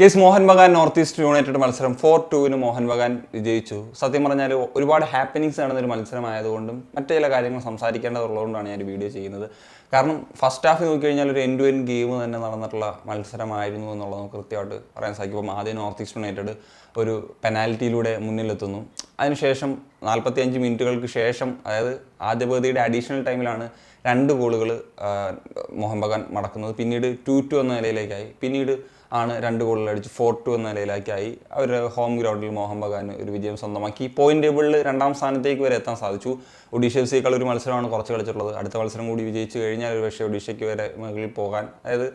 Guys Mohun Bagan North East United മത്സരം 4-2 മോഹൻ ബഗാൻ വിജയിച്ചു. സത്യം പറഞ്ഞാൽ ഒരുപാട് ഹാപ്പനിങ്സ് നടന്നൊരു മത്സരമായതുകൊണ്ടും മറ്റു ചില കാര്യങ്ങൾ സംസാരിക്കേണ്ടതുള്ളതുകൊണ്ടാണ് ഞാൻ വീഡിയോ ചെയ്യുന്നത്. കാരണം ഫസ്റ്റ് ഹാഫ് നോക്കിക്കഴിഞ്ഞാൽ ഒരു എൻഡ് ടു എൻഡ് ഗെയിം തന്നെ നടന്നിട്ടുള്ള മത്സരമായിരുന്നു എന്നുള്ളത് നമുക്ക് കൃത്യമായിട്ട് പറയാൻ സാധിക്കും. അപ്പം ആദ്യം നോർത്ത് ഈസ്റ്റ് യുണൈറ്റഡ് ഒരു പെനാൽറ്റിയിലൂടെ മുന്നിലെത്തുന്നു. അതിനുശേഷം 45 മിനിറ്റുകൾക്ക് ശേഷം, അതായത് ആദ്യ പകുതിയുടെ അഡീഷണൽ ടൈമിലാണ് 2 ഗോളുകൾ മോഹൻ ബഗാൻ മടക്കുന്നത്. പിന്നീട് 2-2 എന്ന നിലയിലേക്കായി. പിന്നീട് ആണ് 2 ഗോളുകൾ അടിച്ച് 4-2 എന്ന നിലയിലേക്കായി അവർ ഹോം ഗ്രൗണ്ടിൽ മോഹൻ ബഗാൻ ഒരു വിജയം സ്വന്തമാക്കി. പോയിന്റ് ടേബിളിൽ 2ാം സ്ഥാനത്തേക്ക് വരെ എത്താൻ സാധിച്ചു. ഒഡീഷ എഫ് സിയേക്കാൾ ഒരു മത്സരമാണ് കുറച്ച് കളിച്ചിട്ടുള്ളത്. അടുത്ത മത്സരം കൂടി വിജയിച്ച് കഴിഞ്ഞാൽ ഒരു പക്ഷേ ഒഡീഷയ്ക്ക് വരെ മുകളിൽ പോകാൻ, അതായത്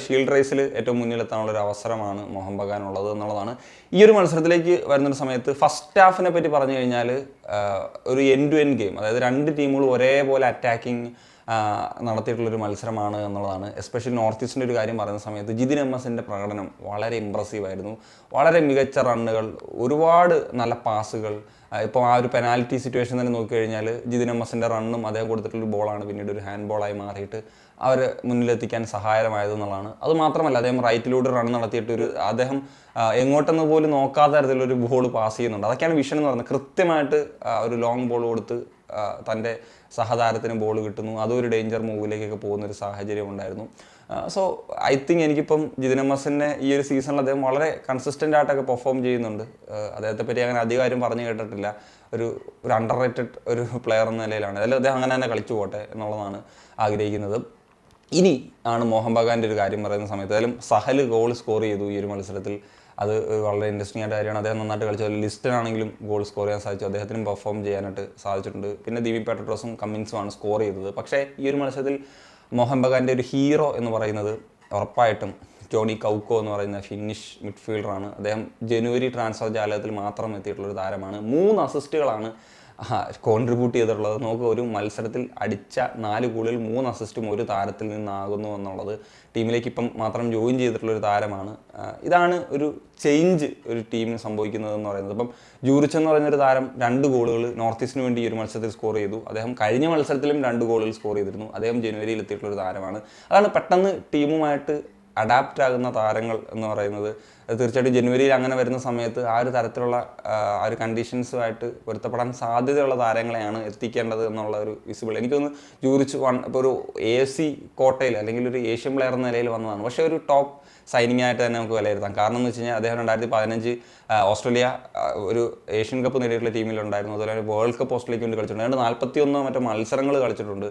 ഷീൽഡ് റേസിൽ ഏറ്റവും മുന്നിലെത്താനുള്ള ഒരു അവസരമാണ് മോഹൻ ബഗാൻ ഉള്ളത് എന്നുള്ളതാണ്. ഈ ഒരു മത്സരത്തിലേക്ക് വരുന്നൊരു സമയത്ത് ഫസ്റ്റ് ഹാഫിനെ പറ്റി പറഞ്ഞു കഴിഞ്ഞാൽ ഒരു എൻഡ് ടു എൻഡ് ഗെയിം, അതായത് 2 ടീമുകൾ ഒരേപോലെ അറ്റാക്കിങ് നടത്തിയിട്ടുള്ളൊരു മത്സരമാണ് എന്നുള്ളതാണ്. എസ്പെഷ്യലി നോർത്ത് ഈസ്റ്റിൻ്റെ ഒരു കാര്യം പറയുന്ന സമയത്ത് ജിതിൻ എം എസിൻ്റെ പ്രകടനം വളരെ ഇമ്പ്രസീവായിരുന്നു. വളരെ മികച്ച റണ്ണുകൾ, ഒരുപാട് നല്ല പാസുകൾ. ഇപ്പോൾ ആ ഒരു പെനാൽറ്റി സിറ്റുവേഷൻ തന്നെ നോക്കിക്കഴിഞ്ഞാൽ ജിതിൻ എം എസിൻ്റെ റണ്ണും അദ്ദേഹം കൊടുത്തിട്ടുള്ളൊരു ബോളാണ് പിന്നീട് ഒരു ഹാൻഡ് ബോളായി മാറിയിട്ട് അവർ മുന്നിലെത്തിക്കാൻ സഹായമായതെന്നുള്ളതാണ്. അതുമാത്രമല്ല, അദ്ദേഹം റൈറ്റിലൂടെ റൺ നടത്തിയിട്ട് അദ്ദേഹം എങ്ങോട്ടെന്ന് പോലും നോക്കാത്ത തരത്തിലൊരു ബോൾ പാസ് ചെയ്യുന്നുണ്ട്. അതൊക്കെയാണ് വിഷൻ എന്ന് പറയുന്നത്. കൃത്യമായിട്ട് ഒരു ലോങ് ബോൾ കൊടുത്ത് തൻ്റെ സഹതാരത്തിന് ബോൾ കിട്ടുന്നു. അതൊരു ഡേഞ്ചർ മൂവിലേക്കൊക്കെ പോകുന്നൊരു സാഹചര്യം ഉണ്ടായിരുന്നു. സോ ഐ തിങ്ക് എനിക്കിപ്പം ജിതിൻ എം എസിൻ്റെ ഈ ഒരു സീസണിൽ അദ്ദേഹം വളരെ കൺസിസ്റ്റൻ്റ് ആയിട്ടൊക്കെ പെർഫോം ചെയ്യുന്നുണ്ട്. അദ്ദേഹത്തെ പറ്റി അങ്ങനെ അധികം ആരും പറഞ്ഞു കേട്ടിട്ടില്ല. ഒരു അണ്ടർ റേറ്റഡ് ഒരു പ്ലെയർ എന്ന നിലയിലാണ്. അതിൽ അദ്ദേഹം അങ്ങനെ തന്നെ കളിച്ചു പോട്ടെ എന്നുള്ളതാണ് ആഗ്രഹിക്കുന്നത്. ഇനി ആണ് മോഹൻ ബഗാൻ്റെ ഒരു കാര്യം പറയുന്ന സമയത്ത് ഏതായാലും സഹൽ ഗോൾ സ്കോർ ചെയ്തു ഈ ഒരു മത്സരത്തിൽ. അത് വളരെ ഇൻട്രസ്റ്റിംഗ് ആയിട്ട് കാര്യമാണ്. അദ്ദേഹം നന്നായിട്ട് കളിച്ചു. അതിൽ ലിസ്റ്റിനാണെങ്കിലും ഗോൾ സ്കോർ ചെയ്യാൻ സാധിച്ചു. അദ്ദേഹത്തിനും പെർഫോം ചെയ്യാനായിട്ട് സാധിച്ചിട്ടുണ്ട്. പിന്നെ ദീപി പെട്രോസും കമ്മിൻസുമാണ് സ്കോർ ചെയ്തത്. പക്ഷേ ഈ ഒരു മത്സരത്തിൽ മോഹൻ ബഗാൻ്റെ ഒരു ഹീറോ എന്ന് പറയുന്നത് ഉറപ്പായിട്ടും ജോണി കൗക്കോ എന്ന് പറയുന്ന ഫിനിഷ് മിഡ്ഫീൽഡറാണ്. അദ്ദേഹം ജനുവരി ട്രാൻസ്ഫർ ജാലകത്തിൽ മാത്രം എത്തിയിട്ടുള്ളൊരു താരമാണ്. 3 അസിസ്റ്റുകളാണ് കോൺട്രിബ്യൂട്ട് ചെയ്തിട്ടുള്ളത്. നമുക്ക് ഒരു മത്സരത്തിൽ അടിച്ച 4 ഗോളിൽ 3 അസിസ്റ്റും ഒരു താരത്തിൽ നിന്നാകുന്നു എന്നുള്ളത് ടീമിലേക്ക് ഇപ്പം മാത്രം ജോയിൻ ചെയ്തിട്ടുള്ളൊരു താരമാണ്. ഇതാണ് ഒരു ചേഞ്ച് ഒരു ടീമിന് സംഭവിക്കുന്നതെന്ന് പറയുന്നത്. ഇപ്പം ജൂറിച്ച് എന്ന് പറയുന്നൊരു താരം 2 ഗോളുകൾ നോർത്ത് ഈസ്റ്റിന് വേണ്ടി ഈ ഒരു മത്സരത്തിൽ സ്കോർ ചെയ്തു. അദ്ദേഹം കഴിഞ്ഞ മത്സരത്തിലും 2 ഗോളുകൾ സ്കോർ ചെയ്തിരുന്നു. അദ്ദേഹം ജനുവരിയിൽ എത്തിയിട്ടുള്ളൊരു താരമാണ്. അതാണ് പെട്ടെന്ന് ടീമുമായിട്ട് അഡാപ്റ്റ് ആകുന്ന താരങ്ങൾ എന്ന് പറയുന്നത്. തീർച്ചയായിട്ടും ജനുവരിയിൽ അങ്ങനെ വരുന്ന സമയത്ത് ആ ഒരു തരത്തിലുള്ള ആ ഒരു കണ്ടീഷൻസുമായിട്ട് പൊരുത്തപ്പെടാൻ സാധ്യതയുള്ള താരങ്ങളെയാണ് എത്തിക്കേണ്ടത് എന്നുള്ള ഒരു വിസിബിൾ. എനിക്കൊന്ന് ജൂറിച്ച് ഇപ്പോൾ ഒരു AFC കോട്ടയിൽ അല്ലെങ്കിൽ ഒരു ഏഷ്യൻ പ്ലെയർ എന്ന നിലയിൽ വന്നതാണ്. പക്ഷേ ഒരു ടോപ്പ് സൈനിങ് ആയിട്ട് തന്നെ നമുക്ക് വിലയിരുത്താം. കാരണം എന്ന് വെച്ച് കഴിഞ്ഞാൽ അദ്ദേഹം 2015 ഓസ്ട്രേലിയ ഒരു ഏഷ്യൻ കപ്പ് നേടിയിട്ടുള്ള ടീമിലുണ്ടായിരുന്നു. അതുപോലെ തന്നെ വേൾഡ് കപ്പ് ഓസ്ട്രേലിയക്ക് വേണ്ടി കളിച്ചിട്ടുണ്ട്. 41 മറ്റു മത്സരങ്ങൾ കളിച്ചിട്ടുണ്ട്.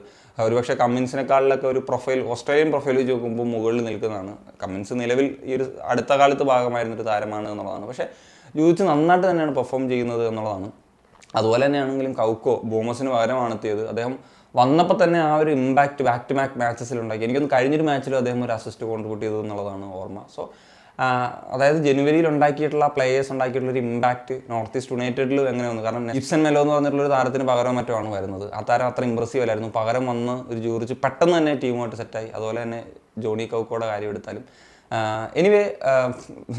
ഒരുപക്ഷെ കമ്മിൻസിനെക്കാളിലൊക്കെ ഒരു പ്രൊഫൈൽ, ഓസ്ട്രേലിയൻ പ്രൊഫൈൽ വെച്ച് നോക്കുമ്പോൾ മുകളിൽ നിൽക്കുന്നതാണ്. കമ്മിൻസ് നിലവിൽ ഈ ഒരു അടുത്ത കാലത്ത് ഭാഗമായിരുന്നൊരു താരമാണ് എന്നുള്ളതാണ്. പക്ഷേ ജൂറിച്ച് നന്നായിട്ട് തന്നെയാണ് പെർഫോം ചെയ്യുന്നത് എന്നുള്ളതാണ്. അതുപോലെ തന്നെയാണെങ്കിലും കൗക്കോ ബോമസിന് പകരമാണ് എത്തിയത്. അദ്ദേഹം വന്നപ്പോൾ തന്നെ ആ ഒരു ഇമ്പാക്റ്റ് ബാക്ക് ടു ബാക്ക് മാച്ചസിലുണ്ടാക്കി. എനിക്കൊന്ന് കഴിഞ്ഞൊരു മാച്ചിലും അദ്ദേഹം ഒരു അസിസ്റ്റ് കോൺട്രിബ്യൂട്ട് ചെയ്തത് എന്നുള്ളതാണ് ഓർമ്മ. സോ അതായത് ജനുവരിയിൽ ഉണ്ടാക്കിയിട്ടുള്ള പ്ലേയേഴ്സ് ഉണ്ടാക്കിയിട്ടുള്ളൊരു ഇമ്പാക്റ്റ് നോർത്ത് ഈസ്റ്റ് യുണൈറ്റഡിലും എങ്ങനെ വന്നു. കാരണം ജിപ്സൺ മെലോ എന്ന് പറഞ്ഞിട്ടുള്ളൊരു താരത്തിന് പകരം മറ്റുമാണ് വരുന്നത്. ആ താരം അത്ര ഇമ്പ്രസീവ് അല്ലായിരുന്നു. പകരം വന്ന് ഒരു ജൂറിച്ച് പെട്ടെന്ന് തന്നെ ടീമുമായിട്ട് സെറ്റായി. അതുപോലെ തന്നെ ജോണി കൗക്കോയുടെ കാര്യം എടുത്താലും എനിവേ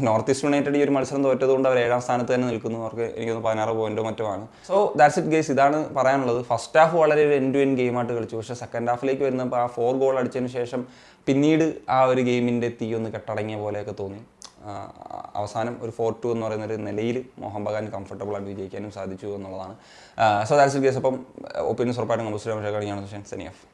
നോർത്ത് ഈസ്റ്റ് യുണൈറ്റഡ് ഈ ഒരു മത്സരം തോറ്റതുകൊണ്ട് അവർ 7ാം സ്ഥാനത്ത് തന്നെ നിൽക്കുന്നു. അവർക്ക് എനിക്കൊന്ന് 16 പോയിന്റോ മറ്റുമാണ്. So that's it guys. ഇതാണ് പറയാനുള്ളത്. ഫസ്റ്റ് ഹാഫ് വളരെ ഒരു എൻഡ് ടു എൻഡ് ഗെയിമായിട്ട് കളിച്ചു. പക്ഷേ സെക്കൻഡ് ഹാഫിലേക്ക് വരുന്നപ്പോൾ ആ 4 ഗോൾ അടിച്ചതിന് ശേഷം പിന്നീട് ആ ഒരു ഗെയിമിൻ്റെ തീ ഒന്ന് കെട്ടടങ്ങിയ പോലെയൊക്കെ തോന്നി. അവസാനം ഒരു 4-2 എന്ന് പറയുന്നൊരു നിലയിൽ മോഹൻ ബഗാൻ കംഫർട്ടബിളായിട്ട് വിജയിക്കാനും സാധിച്ചു എന്നുള്ളതാണ്. So that's it guys. അപ്പം ഒപ്പീനിയൻസ് ഉറപ്പായിട്ടും കമ്പോസ്റ്റ് ചെയ്യാൻ സനിയഫ്.